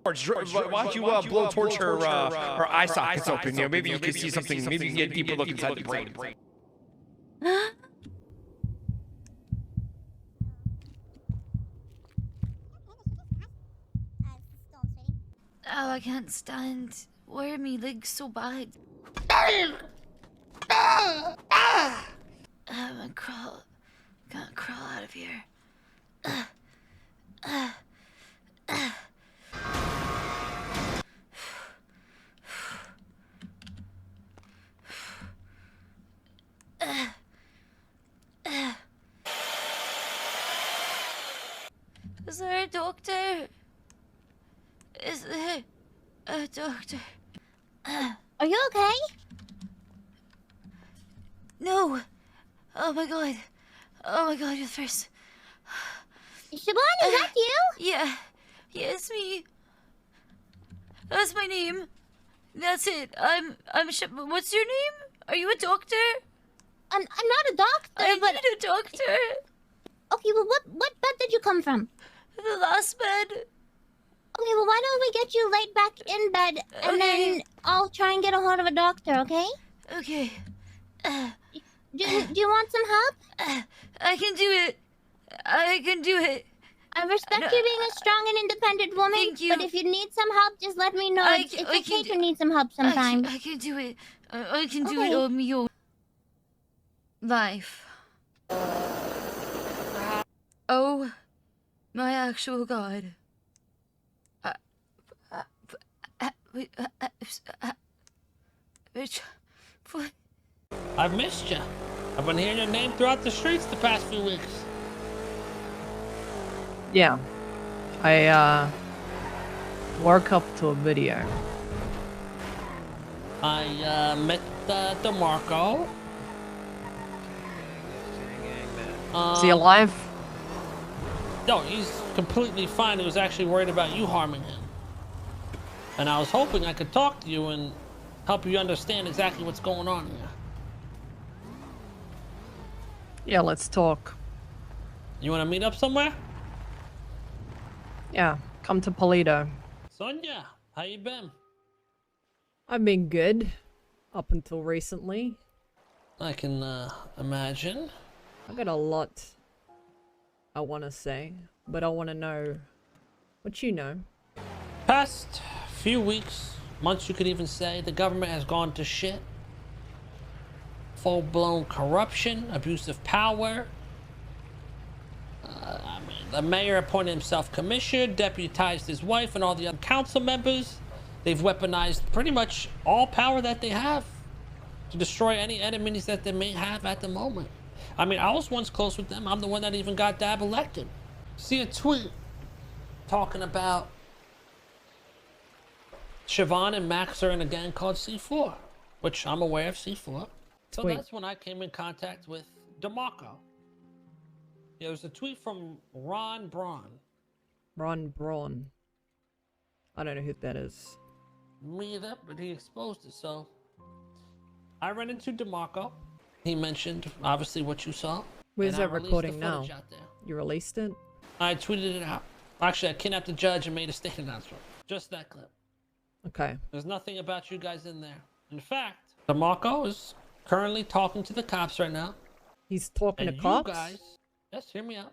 Why don't you blow torch her eye sockets open? You know, maybe you can see something. Maybe you can get a deeper look inside the brain. Oh, I can't stand. Why are my legs so bad? I'm crawl. Can't crawl out of here. Is there a doctor? Is there a doctor? Are you okay? No. Oh my god. Oh my god, you're the first. Siobhan, is that you? Yeah. Yeah, it's me. That's my name. That's it. I'm what's your name? Are you a doctor? I'm not a doctor, I but... need a doctor. Okay, well, what bed did you come from? The last bed. Okay, well, why don't we get you laid back in bed, and then I'll try and get a hold of a doctor, okay? Okay. Do you want some help? I can do it. I can do it. I respect you being a strong and independent woman. Thank you. But if you need some help, just let me know. It's okay to need some help sometimes. I can do it. I can do it on my own. Life. Oh, my actual God. I've missed you. I've been hearing your name throughout the streets the past few weeks. Yeah. I woke up to a video. I met DeMarco. Is he alive? No, he's completely fine. He was actually worried about you harming him. And I was hoping I could talk to you and help you understand exactly what's going on here. Yeah, let's talk. You want to meet up somewhere? Yeah, come to Polito. Sonya, how you been? I've been good. Up until recently. I can imagine. I got a lot I want to say, but I want to know what you know. Past few weeks, months you could even say, the government has gone to shit. Full-blown corruption, abuse of power. I mean, the mayor appointed himself commissioner, deputized his wife and all the other council members. They've weaponized pretty much all power that they have to destroy any enemies that they may have at the moment. I mean, I was once close with them. I'm the one that even got Dab elected. See a tweet talking about Siobhan and Max are in a gang called C4, which I'm aware of C4. So that's when I came in contact with DeMarco. There was a tweet from Ron Braun. Ron Braun. I don't know who that is. Me either, but he exposed it. So I ran into DeMarco. He mentioned, obviously, what you saw. Where's that recording now? You released it? I tweeted it out. Actually, I kidnapped the judge and made a state announcement. Just that clip. Okay. There's nothing about you guys in there. In fact, DeMarco is currently talking to the cops right now. He's talking and to cops? You guys, just hear me out.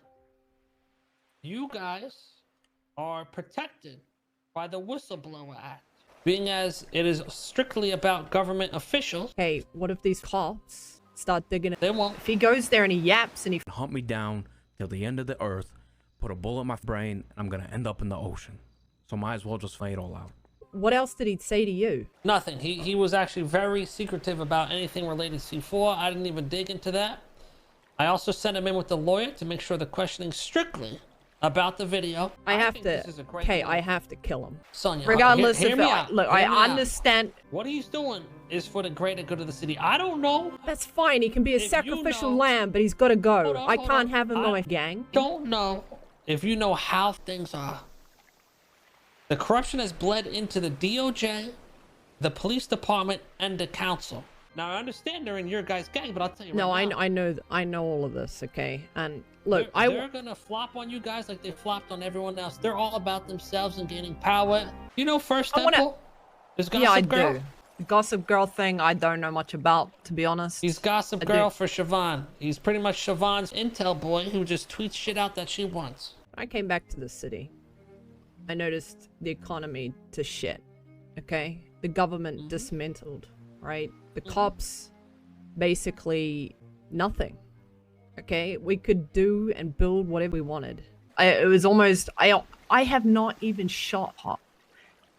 You guys are protected by the Whistleblower Act, being as it is strictly about government officials. Hey, what if these cops start digging it? They won't. If he goes there and he yaps and he hunt me down till the end of the earth, put a bullet in my brain, and I'm gonna end up in the ocean. So might as well just fight it all out. What else did he say to you? Nothing. He was actually very secretive about anything related to C4. I didn't even dig into that. I also sent him in with the lawyer to make sure the questioning strictly about the video. I have to kill him. Sonya, regardless hear of me it. out. Look, I understand. What he's doing is for the greater good of the city. I don't know. That's fine. He can be a sacrificial lamb, but he's got to go. I can't have him in my gang. Don't know if you know how things are. The corruption has bled into the DOJ, the police department, and the council. Now, I understand they're in your guys' gang, but I'll tell you right now. I know all of this, okay? And look, they're gonna flop on you guys like they flopped on everyone else. They're all about themselves and gaining power. You know, First Temple? Is Gossip yeah, I Girl? do. The Gossip Girl thing, I don't know much about, to be honest. He's Gossip Girl for Siobhan. He's pretty much Siobhan's intel boy who just tweets shit out that she wants. When I came back to the city, I noticed the economy to shit, okay? The government dismantled, right? The cops, basically nothing, okay? We could do and build whatever we wanted. It was almost, I have not even shot Hop.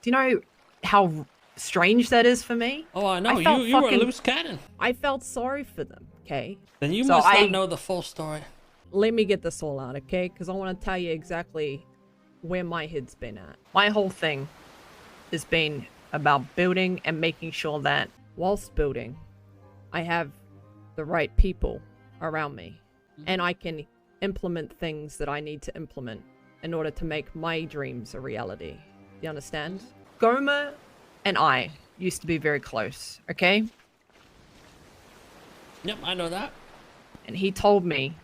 Do you know how strange that is for me? Oh, I know. You were a loose cannon. I felt sorry for them, okay? Then you must not know the full story. Let me get this all out, okay? Because I want to tell you exactly where my head's been at. My whole thing has been about building and making sure that whilst building, I have the right people around me. And I can implement things that I need to implement in order to make my dreams a reality. You understand? Goma and I used to be very close, okay? Yep, I know that. And he told me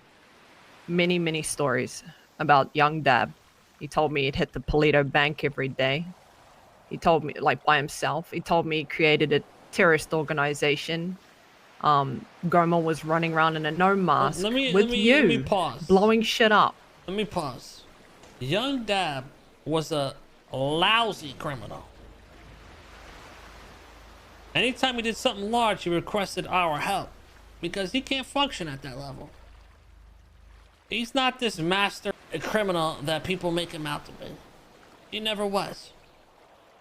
many, many stories about young Dab. He told me he'd hit the Polito Bank every day. He told me, like, by himself. He told me he created a terrorist organization. Goma was running around in a no mask let me pause. Blowing shit up. Let me pause. Young Dab was a lousy criminal. Anytime he did something large, he requested our help because he can't function at that level. He's not this master criminal that people make him out to be. He never was.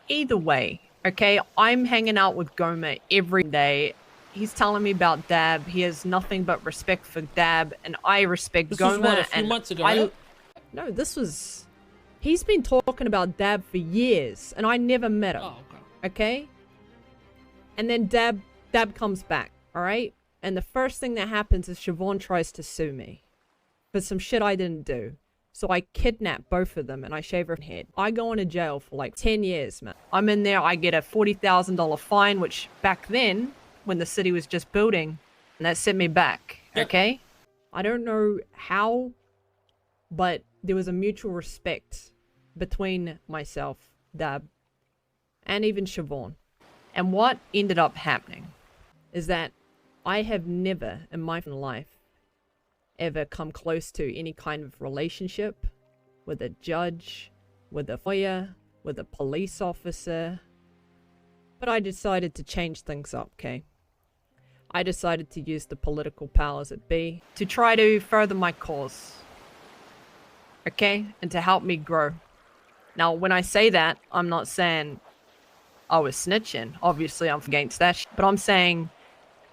Either way, okay, I'm hanging out with Goma every day. He's telling me about Dab. He has nothing but respect for Dab, and I respect This Goma. was what, a few months ago, right? No, this was... He's been talking about Dab for years, and I never met him. Oh, okay. Okay? And then Dab comes back, alright? And the first thing that happens is Siobhan tries to sue me for some shit I didn't do. So I kidnap both of them and I shave her head. I go into jail for like 10 years, man. I'm in there, I get a $40,000 fine, which back then, when the city was just building, and that sent me back, okay? I don't know how, but there was a mutual respect between myself, Dab, and even Siobhan. And what ended up happening is that I have never in my life ever come close to any kind of relationship with a judge, with a lawyer, with a police officer. But I decided to change things up, okay? I decided to use the political powers that be to try to further my cause, okay? And to help me grow. Now, when I say that, I'm not saying I was snitching. Obviously, I'm against that. But I'm saying,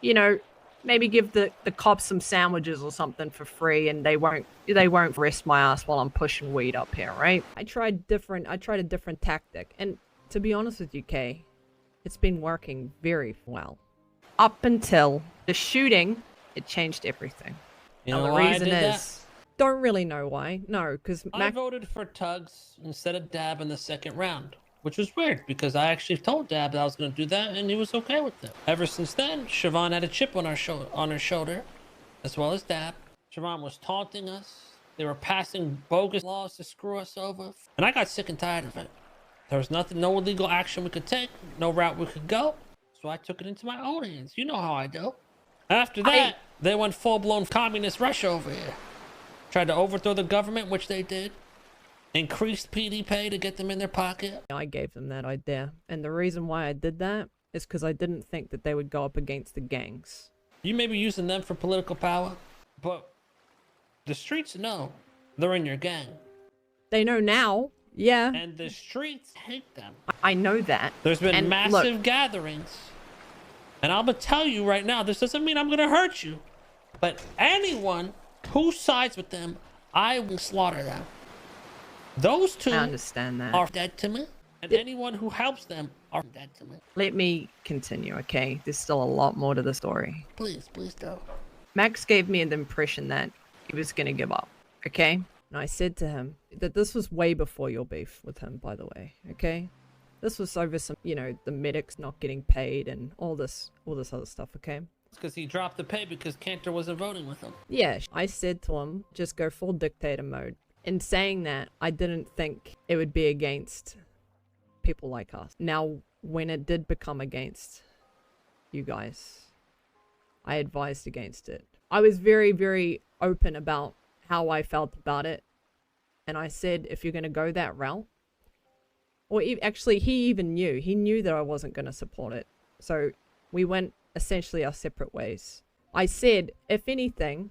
you know, maybe give the cops some sandwiches or something for free, and they won't arrest my ass while I'm pushing weed up here, right? I tried a different tactic, and to be honest with you, Kay, it's been working very well. Up until the shooting, it changed everything. You know the why reason I did is, don't really know why. No, because I voted for Tugs instead of Dab in the second round, which was weird because I actually told Dab that I was going to do that, and he was okay with it. Ever since then, Siobhan had a chip on her shoulder, as well as Dab. Siobhan was taunting us. They were passing bogus laws to screw us over, and I got sick and tired of it. There was no illegal action we could take, no route we could go, so I took it into my own hands. You know how I do. After that, they went full-blown communist Russia over here. Tried to overthrow the government, which they did. Increased PD pay to get them in their pocket. I gave them that idea. And the reason why I did that is because I didn't think that they would go up against the gangs. You may be using them for political power, but the streets know they're in your gang. They know now, yeah. And the streets hate them. I know that. There's been and massive gatherings. And I'm going to tell you right now, this doesn't mean I'm going to hurt you. But anyone who sides with them, I will slaughter them. Those two I understand that. are dead to me, and anyone who helps them are dead to me. Let me continue, okay? There's still a lot more to the story. Please do. Max gave me the impression that he was going to give up, okay? And I said to him that this was way before your beef with him, by the way, okay? This was over some, you know, the medics not getting paid and all this other stuff, okay? because he dropped the pay because Cantor wasn't voting with him. Yeah, I said to him, just go full dictator mode. In saying that, I didn't think it would be against people like us. Now, when it did become against you guys, I advised against it. I was very, very open about how I felt about it. And I said, if you're going to go that route, or actually, he even knew. He knew that I wasn't going to support it. So we went essentially our separate ways. I said, if anything,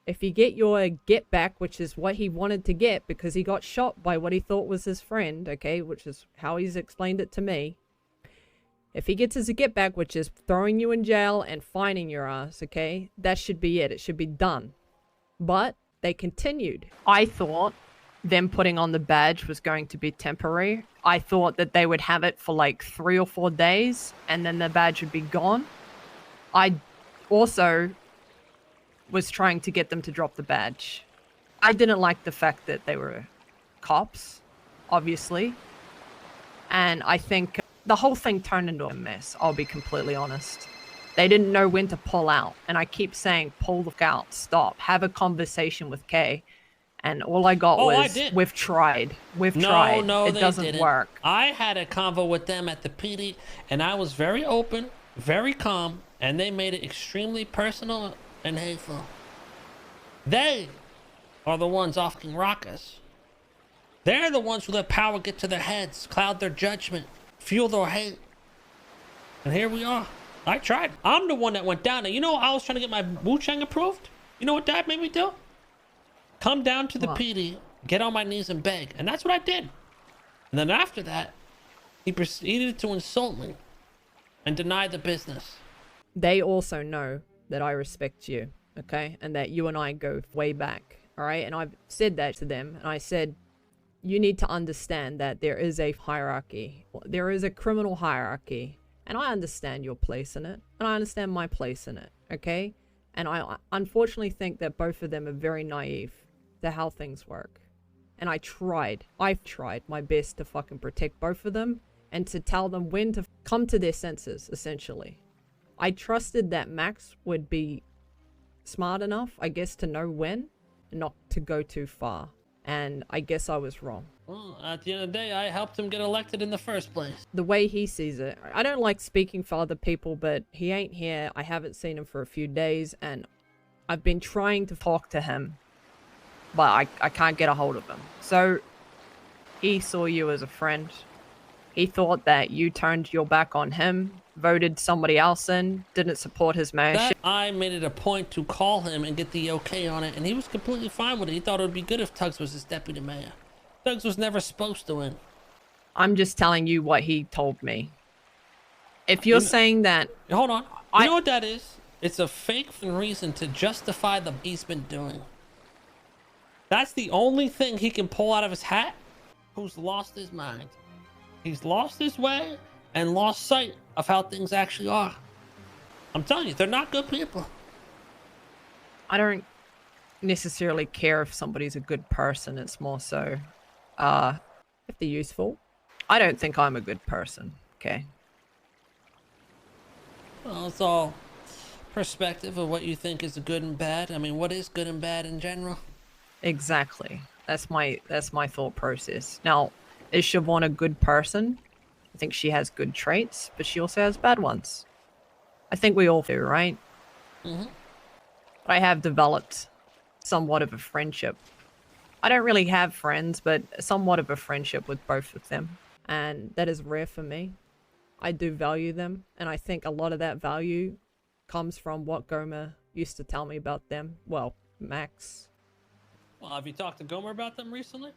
if you get your get back, which is what he wanted to get because he got shot by what he thought was his friend, okay, which is how he's explained it to me. If he gets his get back, which is throwing you in jail and fining your ass, okay, that should be it. It should be done. But they continued. I thought them putting on the badge was going to be temporary. I thought that they would have it for like 3 or 4 days and then the badge would be gone. I also was trying to get them to drop the badge. I didn't like the fact that they were cops, obviously. And I think the whole thing turned into a mess, I'll be completely honest. They didn't know when to pull out. And I keep saying, pull the out, stop, have a conversation with Kay. And all I got was, we've tried. We've tried. No, it doesn't work. I had a convo with them at the PD, and I was very open, very calm, and they made it extremely personal and hateful. They are the ones offing rockets. They're the ones who let power get to their heads, cloud their judgment, fuel their hate. And here we are. I tried. I'm the one that went down there. You know, I was trying to get my Wu Chang approved. You know what Dad made me do? Come down to the PD, get on my knees and beg. And that's what I did. And then after that, he proceeded to insult me and deny the business. They also know that I respect you, okay? And that you and I go way back, all right? And I've said that to them. And I said, you need to understand that there is a hierarchy. There is a criminal hierarchy. And I understand your place in it. And I understand my place in it, okay? And I unfortunately think that both of them are very naive to how things work. And I've tried my best to fucking protect both of them and to tell them when to come to their senses, essentially. I trusted that Max would be smart enough, I guess, to know when and not to go too far. And I guess I was wrong. Well, at the end of the day, I helped him get elected in the first place. The way he sees it, I don't like speaking for other people, but he ain't here. I haven't seen him for a few days, and I've been trying to talk to him, but I can't get a hold of him. So he saw you as a friend. He thought that you turned your back on him, voted somebody else in, didn't support his mayorship. I made it a point to call him and get the okay on it, and he was completely fine with it. He thought it would be good if Tuggs was his deputy mayor. Tuggs was never supposed to win. I'm just telling you what he told me. If you're saying that... Hold on. You know what that is? It's a fake reason to justify the he's been doing. That's the only thing he can pull out of his hat. Who's lost his mind. He's lost his way and lost sight of how things actually are. I'm telling you, they're not good people. I don't necessarily care if somebody's a good person. It's more so if they're useful. I don't think I'm a good person, okay? Well, it's all perspective of what you think is good and bad. I mean, what is good and bad in general? Exactly. That's my thought process. Now, is Siobhan a good person? I think she has good traits, but she also has bad ones. I think we all do, right? Mm-hmm. I have developed somewhat of a friendship. I don't really have friends, but somewhat of a friendship with both of them. And that is rare for me. I do value them, and I think a lot of that value comes from what Gomer used to tell me about them. Well, Max. Well, have you talked to Gomer about them recently?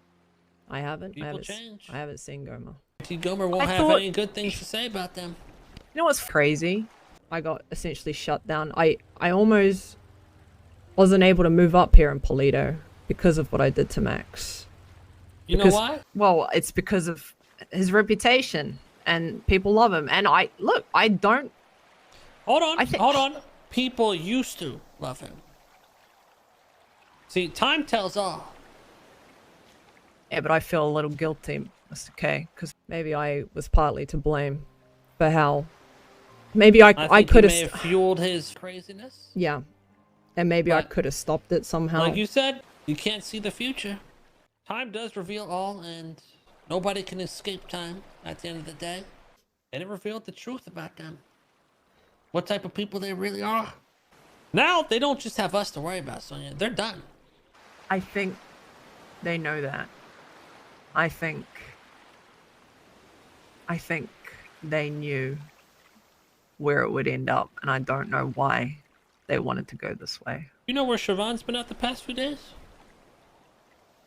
I haven't. People change. I haven't seen Gomer. Gomer won't have any good things to say about them. You know what's crazy? I got essentially shut down. I almost wasn't able to move up here in Polito because of what I did to Max. You know why? Well, it's because of his reputation and people love him. And I don't. Hold on. People used to love him. See, time tells all. Yeah, but I feel a little guilty, Mr. K, because maybe I was partly to blame for how Maybe I think could you may have. have fueled his craziness. Yeah, and maybe I But- could have stopped it somehow. Like you said, you can't see the future. Time does reveal all, and nobody can escape time at the end of the day. And it revealed the truth about them. What type of people they really are. Now, they don't just have us to worry about, Sonya. They're done. I think they know that. I think they knew where it would end up, and I don't know why they wanted to go this way. You know where Siobhan's been at the past few days?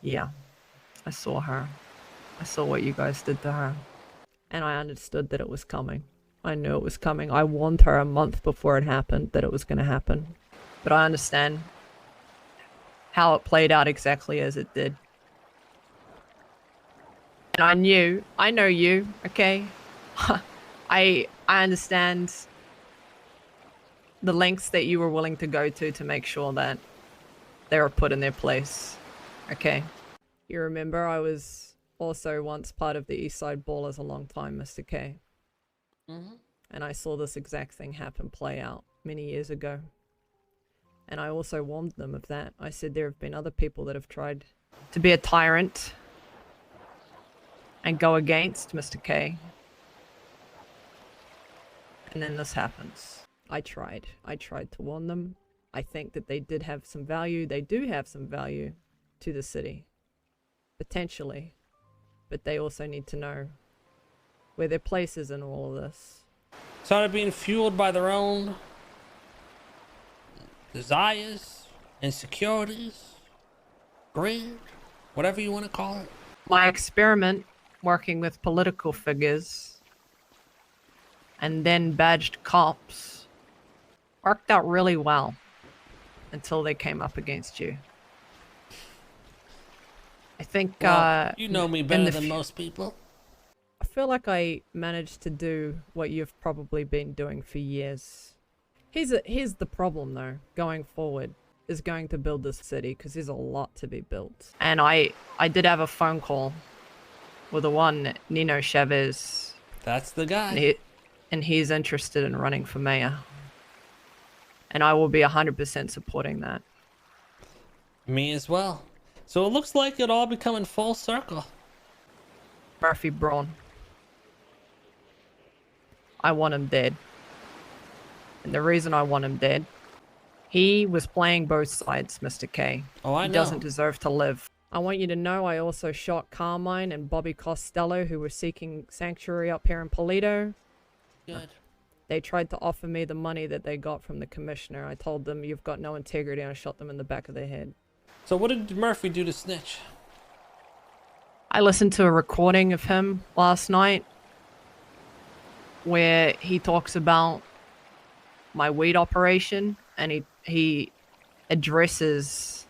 Yeah, I saw her. I saw what you guys did to her. And I understood that it was coming. I knew it was coming. I warned her a month before it happened that it was going to happen. But I understand how it played out exactly as it did. And I know you, okay? I understand the lengths that you were willing to go to make sure that they were put in their place, okay? You remember I was also once part of the East Side Ballers a long time, Mr. K. Mm-hmm. And I saw this exact thing play out many years ago. And I also warned them of that. I said there have been other people that have tried to be a tyrant and go against Mr. K. And then this happens. I tried to warn them. I think that they did have some value. They do have some value to the city. Potentially. But they also need to know where their place is in all of this. Started being fueled by their own desires, insecurities, greed, whatever you want to call it. My experiment working with political figures and then badged cops worked out really well until they came up against you. I think Well, you know me in better the than most people. I feel like I managed to do what you've probably been doing for years. Here's the problem though, going forward, is going to build this city because there's a lot to be built. And I did have a phone call with the one Nino Chavez, That's the guy. and he's interested in running for mayor. And I will be 100% supporting that. Me as well. So it looks like it all becoming full circle. Murphy Braun. I want him dead. And the reason I want him dead, he was playing both sides, Mr. K. Oh, I He know. doesn't deserve to live. I want you to know I also shot Carmine and Bobby Costello, who were seeking sanctuary up here in Polito. Good. They tried to offer me the money that they got from the commissioner. I told them, you've got no integrity, and I shot them in the back of the head. So what did Murphy do to snitch? I listened to a recording of him last night where he talks about my weed operation, and he addresses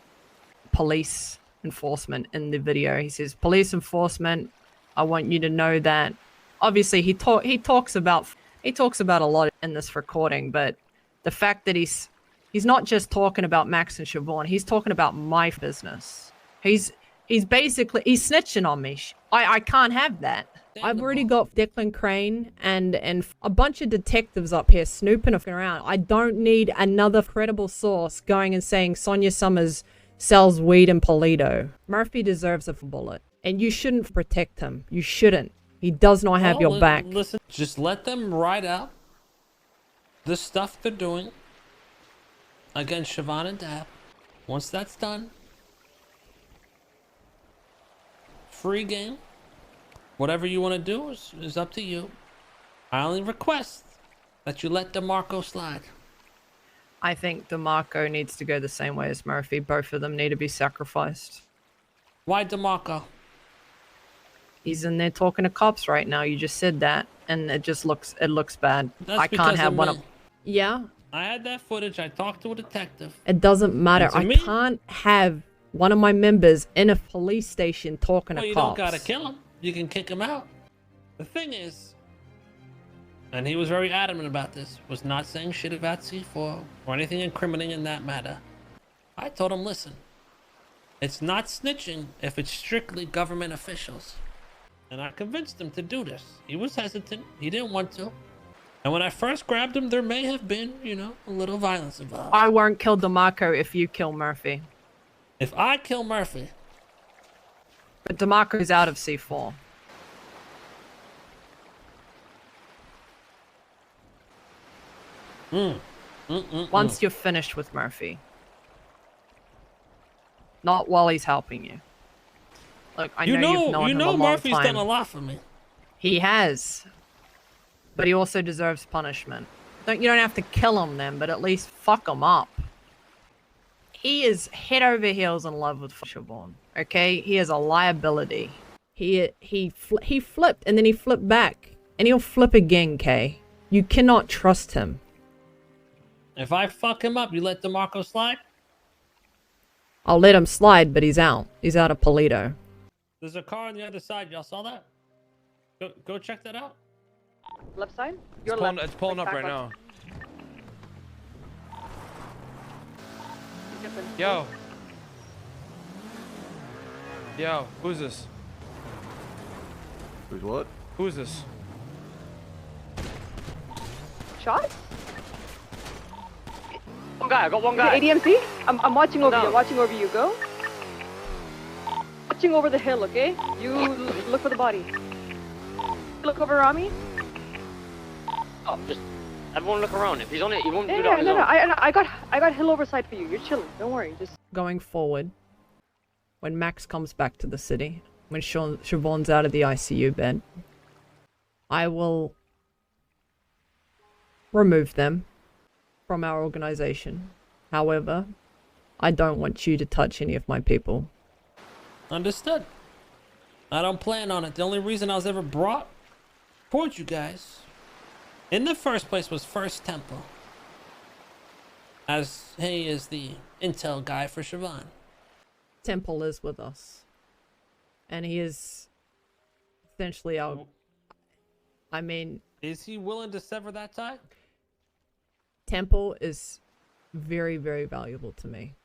police enforcement in the video. He says, police enforcement, I want you to know that. Obviously he talks about a lot in this recording, but the fact that he's not just talking about Max and Siobhan, he's talking about my business. He's snitching on me. I can't have that. I've already got Declan Crane and a bunch of detectives up here snooping around. I don't need another credible source going and saying Sonya Summers sells weed in Polito. Murphy deserves a bullet, and you shouldn't protect him. You shouldn't. He does not have your back. Listen, just let them ride out the stuff they're doing against Siobhan and Dab. Once that's done, free game. Whatever you want to do is up to you. I only request that you let DeMarco slide. I think DeMarco needs to go the same way as Murphy. Both of them need to be sacrificed. Why DeMarco? He's in there talking to cops right now. You just said that, and it looks bad. That's I can't have one of. me. Yeah, I had that footage. I talked to a detective. it doesn't matter. And to I me- can't have one of my members in a police station talking Well, to you cops. don't gotta kill him. You can kick him out. The thing is, and he was very adamant about this, was not saying shit about C4 or anything incriminating in that matter. I told him, listen, it's not snitching if it's strictly government officials. And I convinced him to do this. He was hesitant. He didn't want to. And when I first grabbed him, there may have been, you know, a little violence involved. I won't kill DeMarco if you kill Murphy. If I kill Murphy... But DeMarco's out of C4. Once you're finished with Murphy. Not while he's helping you. Look, I know you've known him a long Murphy's time. done a lot for me. He has. But he also deserves punishment. You don't have to kill him then, but at least fuck him up. He is head over heels in love with Siobhan. Okay? He is a liability. He flipped and then he flipped back. And he'll flip again, Kay. You cannot trust him. If I fuck him up, you let DeMarco slide? I'll let him slide, but he's out. He's out of Polito. There's a car on the other side. Y'all saw that? Go check that out. Left side? It's pulling up right now. Yo. Yo, who's this? Who's what? Who's this? Shot? One guy, I got one guy. ADMC? I'm watching over you. I'm watching over you. Go. Watching over the hill, okay? You look for the body. Look over Rami. Oh, just everyone look around. If he's on it, he won't do that. No. I got hill oversight for you. You're chilling. Don't worry. Just Going forward, when Max comes back to the city, when Siobhan's out of the ICU bed, I will remove them from our organization. However, I don't want you to touch any of my people. Understood. I don't plan on it. The only reason I was ever brought towards you guys in the first place was First Temple, as he is the intel guy for Siobhan. Temple is with us. And he is essentially our... I mean... Is he willing to sever that tie? Temple is very, very valuable to me.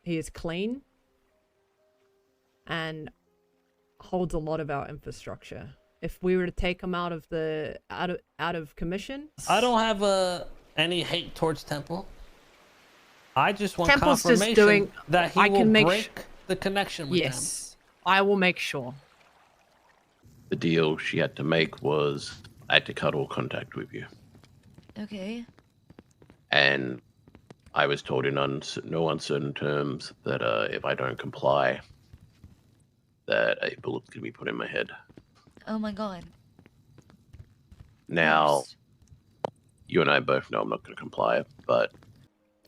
He is clean and holds a lot of our infrastructure. If we were to take him out of the out of commission, I don't have any hate towards Temple. I just want Temple's just confirmation that he will make break the connection with them. Yes, I will make sure. The deal she had to make was I had to cut all contact with you. Okay. And I was told in no uncertain terms that if I don't comply, that a bullet's going to be put in my head. Oh my god. Now, First. you and I both know I'm not going to comply, but...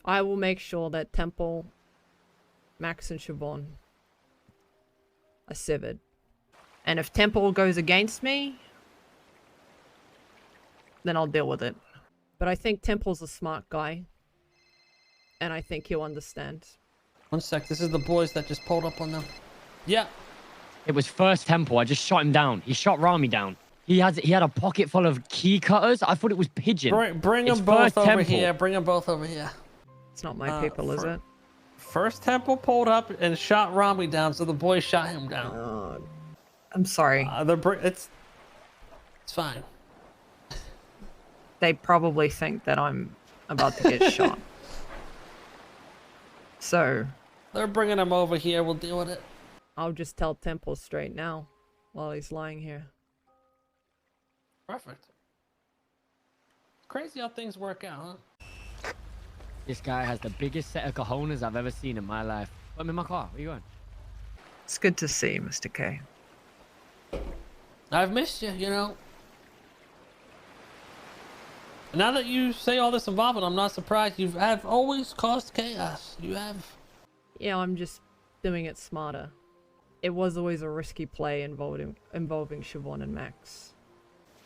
I will make sure that Temple, Max, and Siobhan are severed. And if Temple goes against me, then I'll deal with it. But I think Temple's a smart guy. And I think he'll understand. One sec, this is the boys that just pulled up on them. Yeah. It was First Temple. I just shot him down. He shot Rami down. He had a pocket full of key cutters. I thought it was pigeon. Bring them It's both First over Temple. here. Bring them both over here. It's not my people, is it? First Temple pulled up and shot Rami down, so the boys shot him down. I'm sorry. It's fine. They probably think that I'm about to get shot. So... They're bringing him over here. We'll deal with it. I'll just tell Temple straight now while he's lying here. Perfect. Crazy how things work out, huh? This guy has the biggest set of cojones I've ever seen in my life. I'm in my car. Where you going? It's good to see you, Mr. K. I've missed you, you know. Now that you say all this involvement, I'm not surprised. You have always caused chaos. You have. Yeah, I'm just doing it smarter. It was always a risky play involving Siobhan and Max.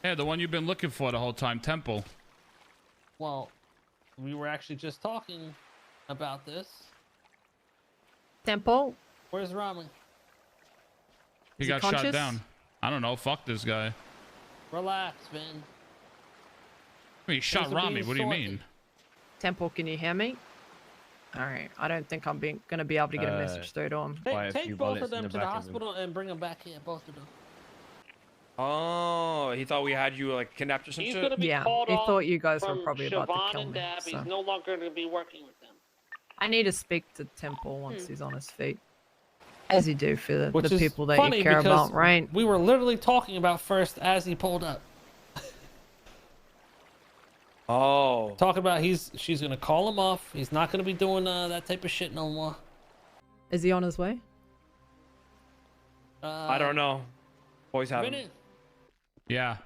Yeah, the one you've been looking for the whole time, Temple. Well, we were actually just talking about this. Temple? Where's Rami? He Is got conscious? shot down. I don't know. Fuck this guy. Relax, man. I mean, he shot Things are Rami. being What do you sorted. mean? Temple, can you hear me? Alright, I don't think I'm gonna be able to get a message through to him. Why a Take few both bullets of them in the to the back of him. hospital and bring them back here, both of them. Oh, he thought we had you like kidnapped or some He's shit. gonna be Yeah, called he off thought you guys were from probably about to Siobhan kill and me. Dab. So. He's no longer gonna be working with them. I need to speak to Temple once he's on his feet. As you do for the Which is people that funny you care because about, right? we were literally talking about first as he pulled up. Oh. Talking about she's gonna call him off. He's not gonna be doing that type of shit no more. Is he on his way? I don't know. Boys have him. Minute, Yeah.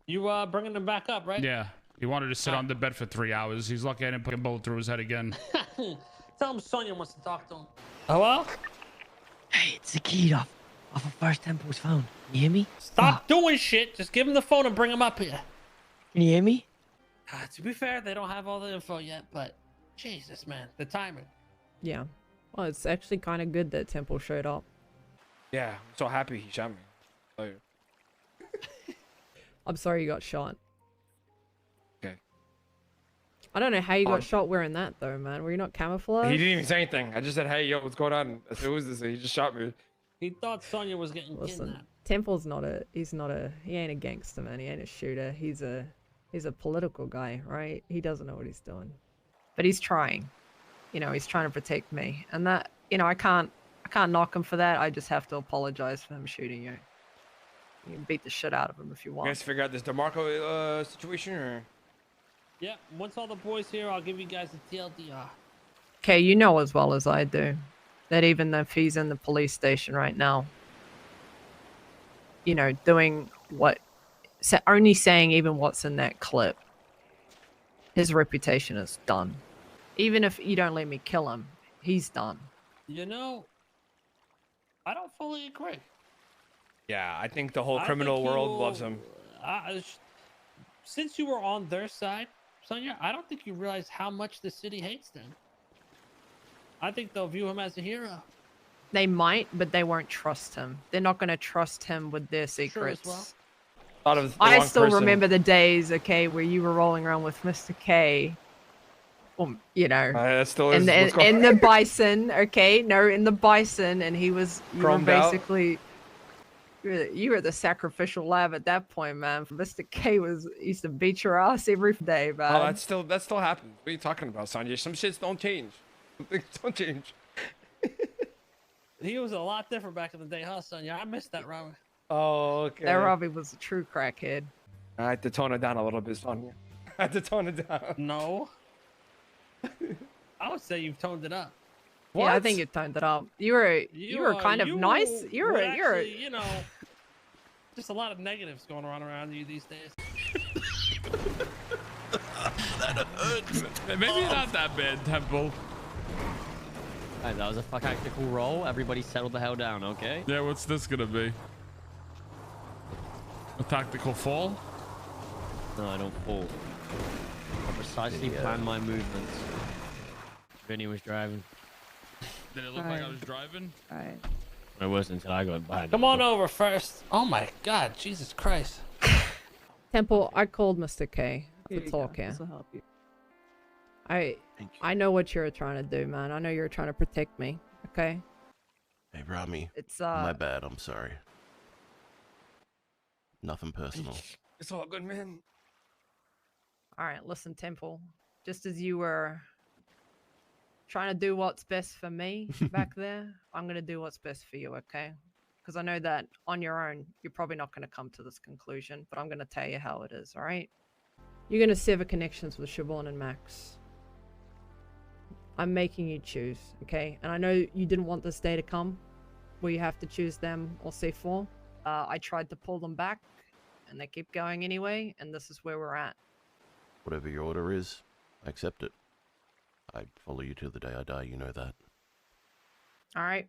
you bringing him back up, right? Yeah. He wanted to sit on the bed for 3 hours. He's lucky I didn't put a bullet through his head again. Tell him Sonya wants to talk to him. Hello? Hey, it's the key off a first temple was found. Can you hear me? Stop doing shit. Just give him the phone and bring him up here. Can you hear me? To be fair, they don't have all the info yet, but Jesus, man, the timing. Yeah. Well, it's actually kind of good that Temple showed up. Yeah, I'm so happy he shot me. Like, I'm sorry you got shot. okay. I don't know how you got shot wearing that though, man. Were you not camouflaged? He didn't even say anything. I just said, "Hey, yo, what's going on?" I said, "Who's this?" He just shot me. He thought Sonya was getting Listen, kidnapped. Temple's he ain't a gangster, man. He ain't a shooter. He's a political guy, right? He doesn't know what he's doing. But he's trying. You know, he's trying to protect me. And that, you know, I can't knock him for that. I just have to apologize for him shooting you. You can beat the shit out of him if you You want. guys figure out this DeMarco situation, or? Yeah, once all the boys here, I'll give you guys a TLDR. Okay, you know as well as I do that even if he's in the police station right now, you know, doing only saying even what's in that clip, his reputation is done. Even if you don't let me kill him, he's done. You know, I don't fully agree. Yeah, I think the whole I criminal think world loves him. Since you were on their side, Sonya, I don't think you realize how much the city hates them. I think they'll view him as a hero. They might, but they won't trust him. They're not going to trust him with their secrets. well. Thought of the I wrong still person. remember the days, okay, where you were rolling around with Mr. K. You know, That still in is. the bison, okay? No, in the bison, and you were Chromed out? basically... You were the sacrificial lamb at that point, man. Mr. K used to beat your ass every day, man. Oh, that still happens. What are you talking about, Sonya? Some shits don't change. Some things don't change. He was a lot different back in the day, huh, Sonya? I missed that, Robbie. Oh, okay. That Robbie was a true crackhead. I had to tone it down a little bit, Sonya. I had to tone it down. No. I would say you've toned it up. Yeah, I think you toned it up. You were kind of nice. You're actually, you know, just a lot of negatives going around you these days. That hurts. Maybe not that bad, Temple. Alright, that was a tactical roll. Everybody settle the hell down, okay? Yeah, what's this gonna be? A tactical fall? No, I don't fall. I precisely planned my movements. Vinny was driving. Did it look like I was driving? Alright. I wasn't until I got behind. Come on over first. Oh my God, Jesus Christ. Temple, I called Mr. K to talk here. help you. I know what you're trying to do, man. I know you're trying to protect me. Okay. Hey, Rami. It's My bad. I'm sorry. Nothing personal. It's all good, man. All right. Listen, Temple. Just as you were trying to do what's best for me back there, I'm gonna do what's best for you. Okay? Because I know that on your own, you're probably not gonna come to this conclusion, but I'm gonna tell you how it is. All right? You're gonna sever connections with Siobhan and Max. I'm making you choose, okay? And I know you didn't want this day to come where you have to choose them or C4. I tried to pull them back, and they keep going anyway, and this is where we're at. Whatever your order is, I accept it. I follow you till the day I die, you know that. All right?